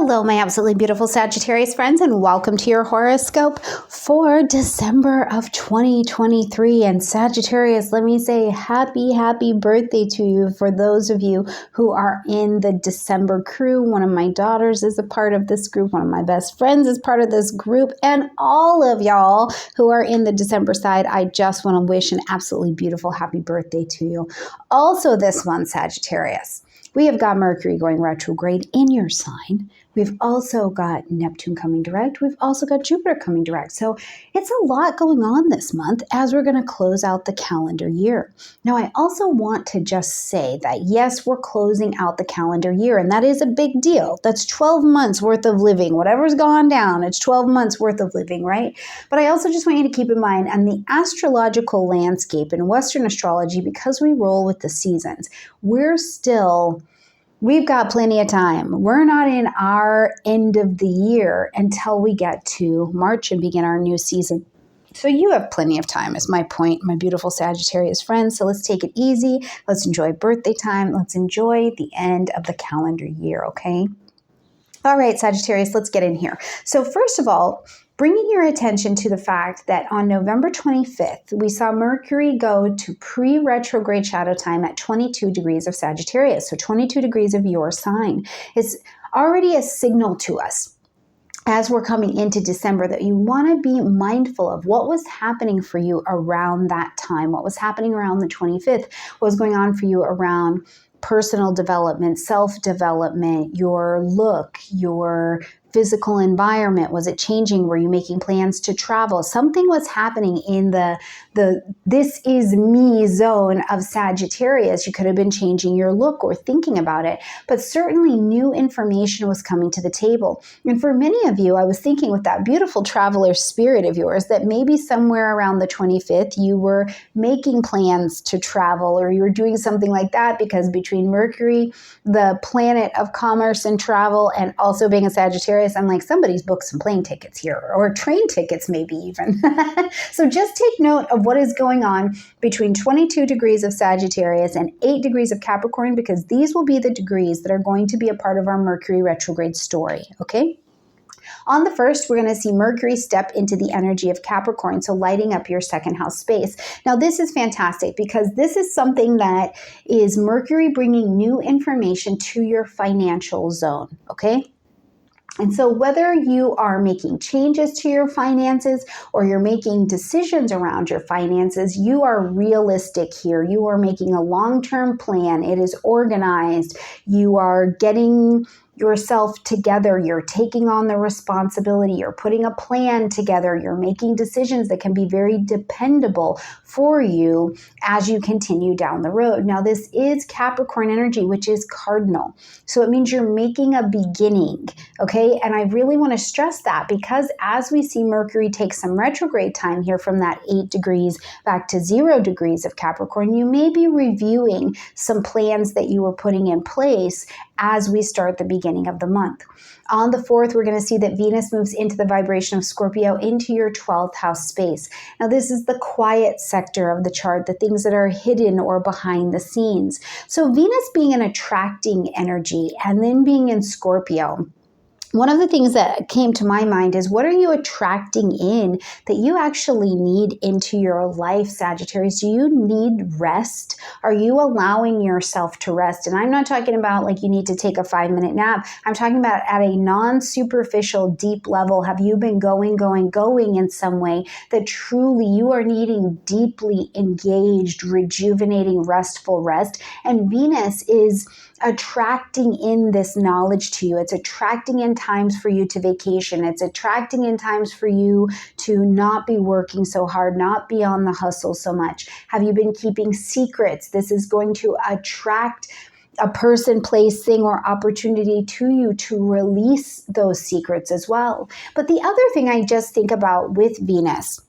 Hello, my absolutely beautiful Sagittarius friends, and welcome to your horoscope for December of 2023. And Sagittarius, let me say happy birthday to you for those of you who are in the December crew. One of my daughters is a part of this group. One of my best friends is part of this group. And all of y'all who are in the December side, I just want to wish an absolutely beautiful happy birthday to you. Also this month, Sagittarius, we have got Mercury going retrograde in your sign. We've also got Neptune coming direct. We've also got Jupiter coming direct. So it's a lot going on this month as we're going to close out the calendar year. Now, I also want to just say that, yes, we're closing out the calendar year, and that is a big deal. That's 12 months worth of living. Whatever's gone down, it's 12 months worth of living, right? But I also just want you to keep in mind, on the astrological landscape in Western astrology, because we roll with the seasons, we've got plenty of time. We're not in our end of the year until we get to March and begin our new season. So you have plenty of time is my point, my beautiful Sagittarius friends. So let's take it easy. Let's enjoy birthday time. Let's enjoy the end of the calendar year, okay? All right, Sagittarius, let's get in here. So first of all, bringing your attention to the fact that on November 25th, we saw Mercury go to pre-retrograde shadow time at 22 degrees of Sagittarius, so 22 degrees of your sign. It's already a signal to us as we're coming into December that you want to be mindful of what was happening for you around that time, what was happening around the 25th, what was going on for you around personal development, self-development, your look, your physical environment. Was it changing? Were you making plans to travel? Something was happening in the this is me zone of Sagittarius. You could have been changing your look or thinking about it, but certainly new information was coming to the table. And for many of you, I was thinking with that beautiful traveler spirit of yours that maybe somewhere around the 25th, you were making plans to travel or you were doing something like that, because between Mercury, the planet of commerce and travel, and also being a Sagittarius, I'm like, somebody's booked some plane tickets here, or train tickets maybe even. So just take note of what is going on between 22 degrees of Sagittarius and 8 degrees of Capricorn, because these will be the degrees that are going to be a part of our Mercury retrograde story, okay? On the 1st, we're going to see Mercury step into the energy of Capricorn, so lighting up your second house space. Now, this is fantastic because this is something that is Mercury bringing new information to your financial zone, okay? And so whether you are making changes to your finances or you're making decisions around your finances, you are realistic here. You are making a long-term plan. It is organized. You are getting yourself together. You're taking on the responsibility. You're putting a plan together. You're making decisions that can be very dependable for you as you continue down the road. Now, this is Capricorn energy, which is cardinal. So it means you're making a beginning, okay? And I really want to stress that because as we see Mercury take some retrograde time here from that 8 degrees back to 0 degrees of Capricorn, you may be reviewing some plans that you were putting in place as we start the beginning of the month. On the 4th, we're going to see that Venus moves into the vibration of Scorpio into your 12th house space. Now, this is the quiet sector of the chart, the things that are hidden or behind the scenes. So Venus being an attracting energy and then being in Scorpio, one of the things that came to my mind is, what are you attracting in that you actually need into your life, Sagittarius? Do you need rest? Are you allowing yourself to rest? And I'm not talking about like you need to take a 5-minute nap. I'm talking about at a non-superficial, deep level. Have you been going in some way that truly you are needing deeply engaged, rejuvenating, restful rest? And Venus is attracting in this knowledge to you. It's attracting in times for you to vacation. It's attracting in times for you to not be working so hard, not be on the hustle so much. Have you been keeping secrets? This is going to attract a person, place, thing, or opportunity to you to release those secrets as well. But the other thing I just think about with Venus,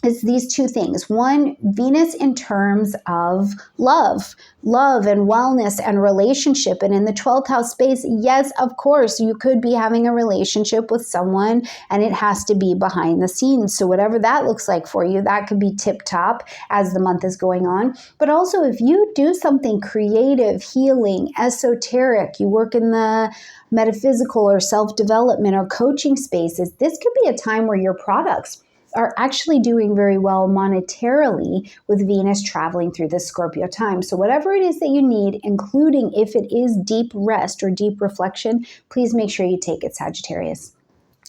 is these two things. One, Venus in terms of love and wellness and relationship. And in the 12th house space, yes, of course, you could be having a relationship with someone and it has to be behind the scenes. So whatever that looks like for you, that could be tip top as the month is going on. But also if you do something creative, healing, esoteric, you work in the metaphysical or self-development or coaching spaces, this could be a time where your products are actually doing very well monetarily with Venus traveling through this Scorpio time. So whatever it is that you need, including if it is deep rest or deep reflection, please make sure you take it, Sagittarius.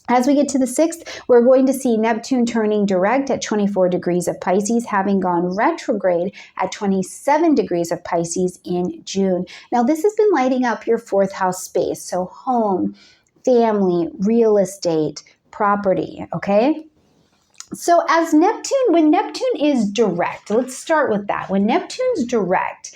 As we get to the 6th, we're going to see Neptune turning direct at 24 degrees of Pisces, having gone retrograde at 27 degrees of Pisces in June. Now, this has been lighting up your 4th house space. So home, family, real estate, property, okay? So when Neptune is direct, let's start with that. When Neptune's direct,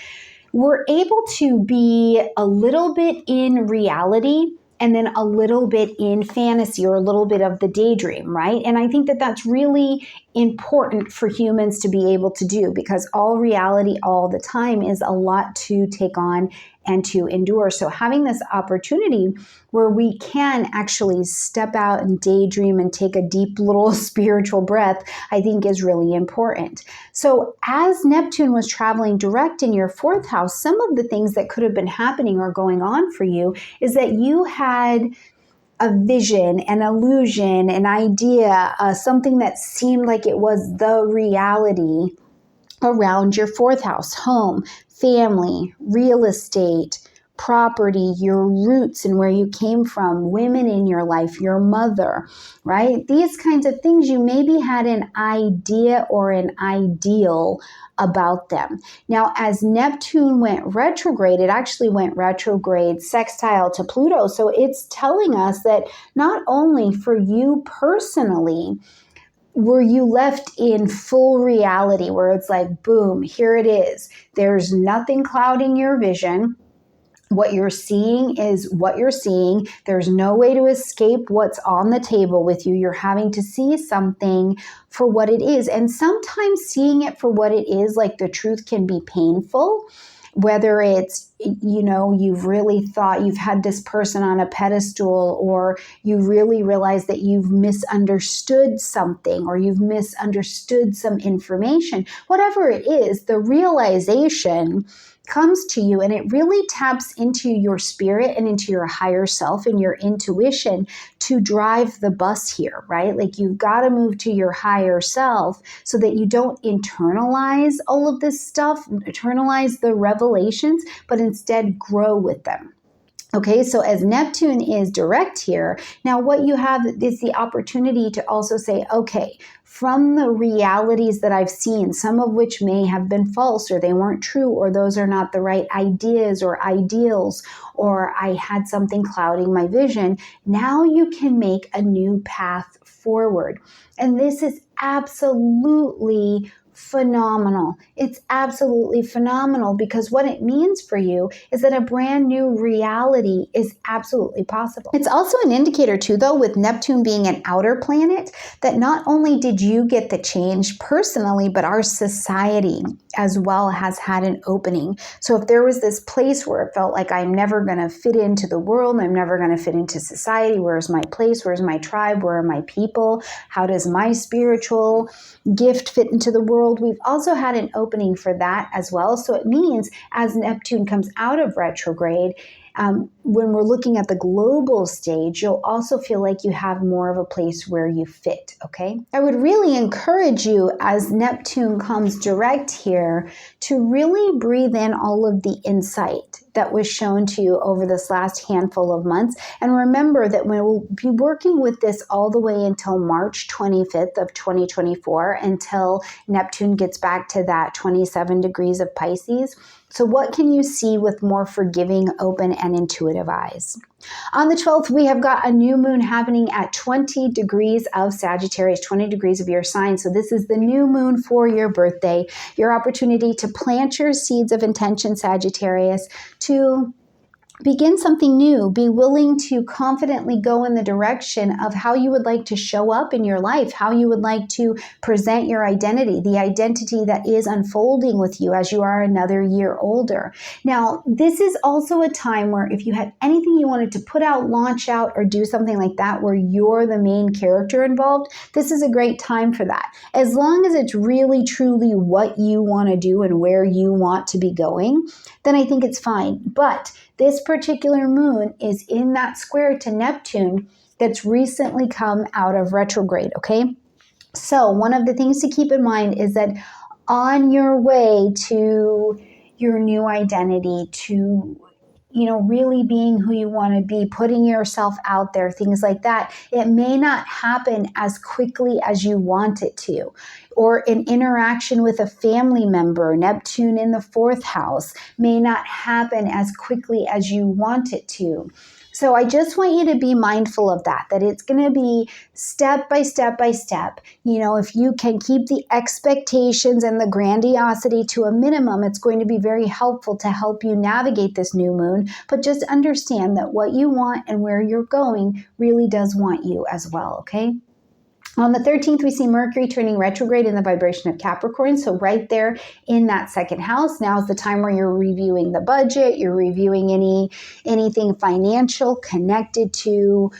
we're able to be a little bit in reality and then a little bit in fantasy or a little bit of the daydream, right? And I think that that's really important for humans to be able to do, because all reality all the time is a lot to take on and to endure. So having this opportunity where we can actually step out and daydream and take a deep little spiritual breath, I think is really important. So as Neptune was traveling direct in your 4th house, some of the things that could have been happening or going on for you is that you had a vision, an illusion, an idea, something that seemed like it was the reality around your 4th house, home, family, real estate, property, your roots and where you came from, women in your life, your mother, right? These kinds of things, you maybe had an idea or an ideal about them. Now, as Neptune went retrograde, it actually went retrograde sextile to Pluto. So it's telling us that not only for you personally, were you left in full reality where it's like, boom, here it is. There's nothing clouding your vision. What you're seeing is what you're seeing. There's no way to escape what's on the table with you. You're having to see something for what it is. And sometimes seeing it for what it is, like the truth, can be painful. Whether it's, you've really thought you've had this person on a pedestal, or you really realize that you've misunderstood something, or you've misunderstood some information. Whatever it is, the realization comes to you and it really taps into your spirit and into your higher self and your intuition to drive the bus here, right? Like you've got to move to your higher self so that you don't internalize all of this stuff, internalize the revelations, but instead grow with them. Okay, so as Neptune is direct here, now what you have is the opportunity to also say, okay, from the realities that I've seen, some of which may have been false or they weren't true, or those are not the right ideas or ideals, or I had something clouding my vision, now you can make a new path forward. And this is absolutely phenomenal. It's absolutely phenomenal, because what it means for you is that a brand new reality is absolutely possible. It's also an indicator too, though, with Neptune being an outer planet, that not only did you get the change personally, but our society as well has had an opening. So if there was this place where it felt like I'm never going to fit into the world, I'm never going to fit into society, where's my place, where's my tribe, where are my people, how does my spiritual gift fit into the world? We've also had an opening for that as well. So it means as Neptune comes out of retrograde, when we're looking at the global stage, you'll also feel like you have more of a place where you fit, okay? I would really encourage you, as Neptune comes direct here, to really breathe in all of the insight that was shown to you over this last handful of months. And remember that we'll be working with this all the way until March 25th of 2024, until Neptune gets back to that 27 degrees of Pisces. So what can you see with more forgiving, open, and intuitive eyes? On the 12th, we have got a new moon happening at 20 degrees of Sagittarius, 20 degrees of your sign. So this is the new moon for your birthday, your opportunity to plant your seeds of intention, Sagittarius, to begin something new. Be willing to confidently go in the direction of how you would like to show up in your life, how you would like to present your identity, the identity that is unfolding with you as you are another year older. Now, this is also a time where if you had anything you wanted to put out, launch out, or do something like that where you're the main character involved, this is a great time for that. As long as it's really truly what you want to do and where you want to be going, then I think it's fine. But this particular moon is in that square to Neptune that's recently come out of retrograde, okay? So one of the things to keep in mind is that on your way to your new identity, to really being who you want to be, putting yourself out there, things like that, it may not happen as quickly as you want it to. Or an interaction with a family member, Neptune in the 4th house, may not happen as quickly as you want it to. So I just want you to be mindful of that it's going to be step by step by step. If you can keep the expectations and the grandiosity to a minimum, it's going to be very helpful to help you navigate this new moon. But just understand that what you want and where you're going really does want you as well, okay? On the 13th, we see Mercury turning retrograde in the vibration of Capricorn. So right there in that 2nd house, now is the time where you're reviewing the budget, you're reviewing anything financial connected to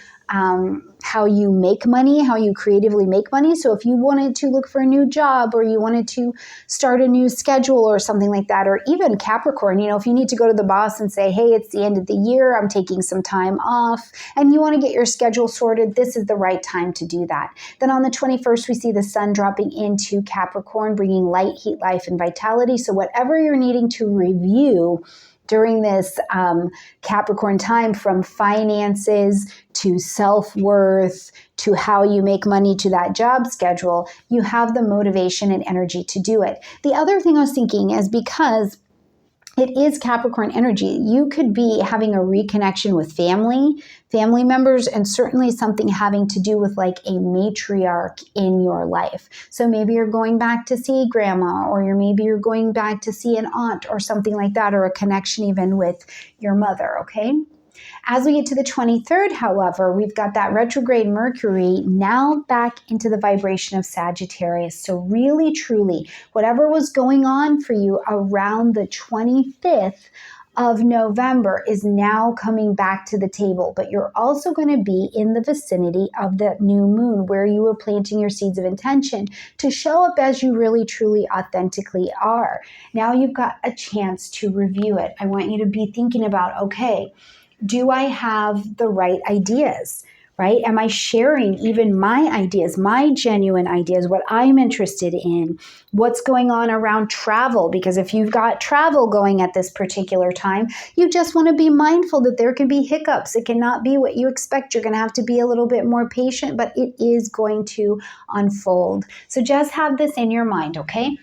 how you make money, how you creatively make money. So if you wanted to look for a new job, or you wanted to start a new schedule or something like that, or even Capricorn, if you need to go to the boss and say, hey, it's the end of the year, I'm taking some time off, and you want to get your schedule sorted, this is the right time to do that. Then on the 21st, we see the sun dropping into Capricorn, bringing light, heat, life, and vitality. So whatever you're needing to review during this Capricorn time, from finances to self-worth to how you make money to that job schedule, you have the motivation and energy to do it. The other thing I was thinking is, because it is Capricorn energy, you could be having a reconnection with family members, and certainly something having to do with like a matriarch in your life. So maybe you're going back to see grandma, or maybe you're going back to see an aunt or something like that, or a connection even with your mother, okay? As we get to the 23rd, however, we've got that retrograde Mercury now back into the vibration of Sagittarius. So really, truly, whatever was going on for you around the 25th of November is now coming back to the table. But you're also going to be in the vicinity of that new moon where you were planting your seeds of intention to show up as you really, truly, authentically are. Now you've got a chance to review it. I want you to be thinking about, okay, do I have the right ideas, right? Am I sharing even my ideas, my genuine ideas, what I'm interested in? What's going on around travel? Because if you've got travel going at this particular time, you just want to be mindful that there can be hiccups. It cannot be what you expect. You're going to have to be a little bit more patient, but it is going to unfold. So just have this in your mind, okay?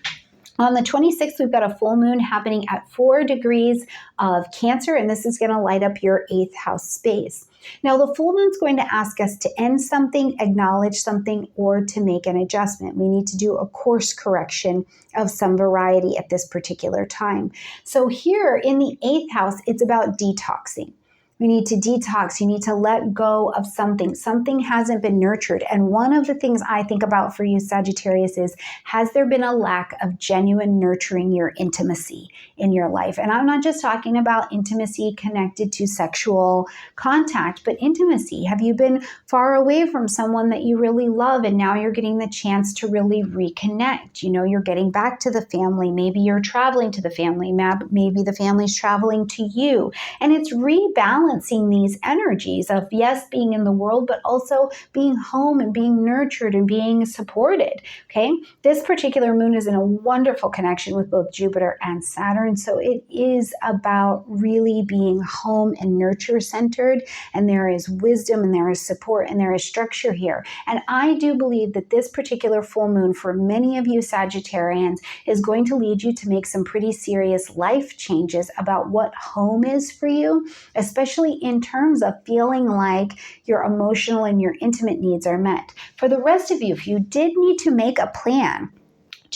On the 26th, we've got a full moon happening at 4 degrees of Cancer, and this is going to light up your 8th house space. Now, the full moon is going to ask us to end something, acknowledge something, or to make an adjustment. We need to do a course correction of some variety at this particular time. So here in the 8th house, it's about detoxing. We need to detox. You need to let go of something. Something hasn't been nurtured. And one of the things I think about for you, Sagittarius, is, has there been a lack of genuine nurturing your intimacy in your life? And I'm not just talking about intimacy connected to sexual contact, but intimacy. Have you been far away from someone that you really love, and now you're getting the chance to really reconnect? You're getting back to the family. Maybe you're traveling to the family. Maybe the family's traveling to you. And it's rebalancing these energies of, yes, being in the world, but also being home and being nurtured and being supported, okay? This particular moon is in a wonderful connection with both Jupiter and Saturn, so it is about really being home and nurture centered, and there is wisdom and there is support and there is structure here. And I do believe that this particular full moon, for many of you Sagittarians, is going to lead you to make some pretty serious life changes about what home is for you, especially in terms of feeling like your emotional and your intimate needs are met. For the rest of you, if you did need to make a plan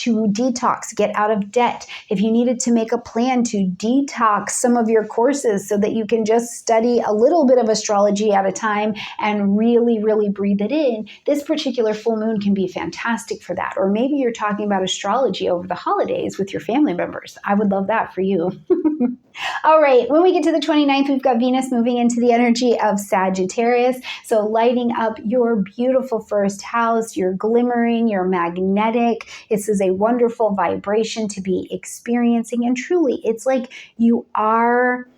to detox, get out of debt, if you needed to make a plan to detox some of your courses so that you can just study a little bit of astrology at a time and really, really breathe it in, this particular full moon can be fantastic for that. Or maybe you're talking about astrology over the holidays with your family members. I would love that for you. All right, when we get to the 29th, we've got Venus moving into the energy of Sagittarius. So lighting up your beautiful first house, you're glimmering, you're magnetic. This is a wonderful vibration to be experiencing. And truly, it's like you are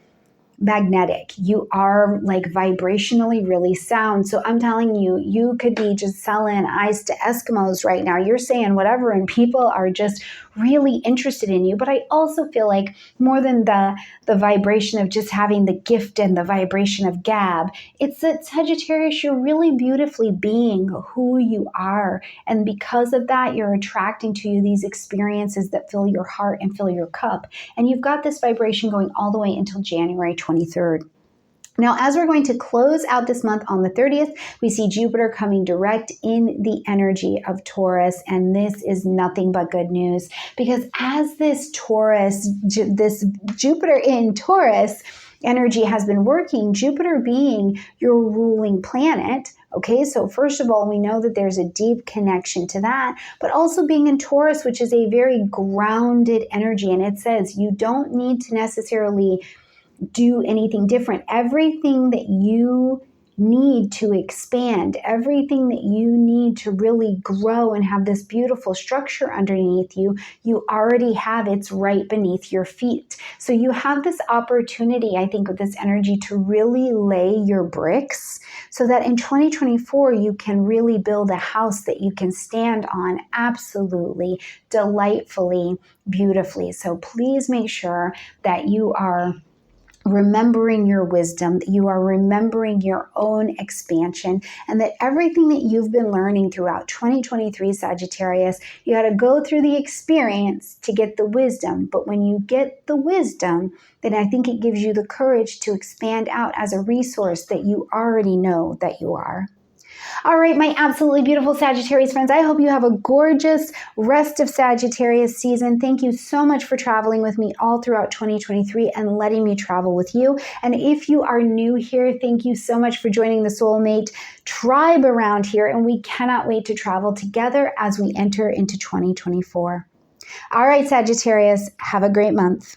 magnetic. You are like vibrationally really sound. So I'm telling you, you could be just selling ice to Eskimos right now. You're saying whatever, and people are just really interested in you. But I also feel like more than the vibration of just having the gift and the vibration of gab, it's that Sagittarius, you're really beautifully being who you are. And because of that, you're attracting to you these experiences that fill your heart and fill your cup. And you've got this vibration going all the way until January 23rd. Now, as we're going to close out this month on the 30th, we see Jupiter coming direct in the energy of Taurus, and this is nothing but good news, because as this Jupiter in Taurus energy has been working, Jupiter being your ruling planet. Okay, so first of all, we know that there's a deep connection to that, but also being in Taurus, which is a very grounded energy, and it says you don't need to necessarily do anything different. Everything that you need to expand, everything that you need to really grow and have this beautiful structure underneath you, you already have. It's right beneath your feet. So you have this opportunity, I think, with this energy to really lay your bricks so that in 2024, you can really build a house that you can stand on absolutely, delightfully, beautifully. So please make sure that you are remembering your wisdom, that you are remembering your own expansion, and that everything that you've been learning throughout 2023, Sagittarius, you got to go through the experience to get the wisdom. But when you get the wisdom, then I think it gives you the courage to expand out as a resource that you already know that you are. All right, my absolutely beautiful Sagittarius friends, I hope you have a gorgeous rest of Sagittarius season. Thank you so much for traveling with me all throughout 2023 and letting me travel with you. And if you are new here, thank you so much for joining the Soulmate tribe around here. And we cannot wait to travel together as we enter into 2024. All right, Sagittarius, have a great month.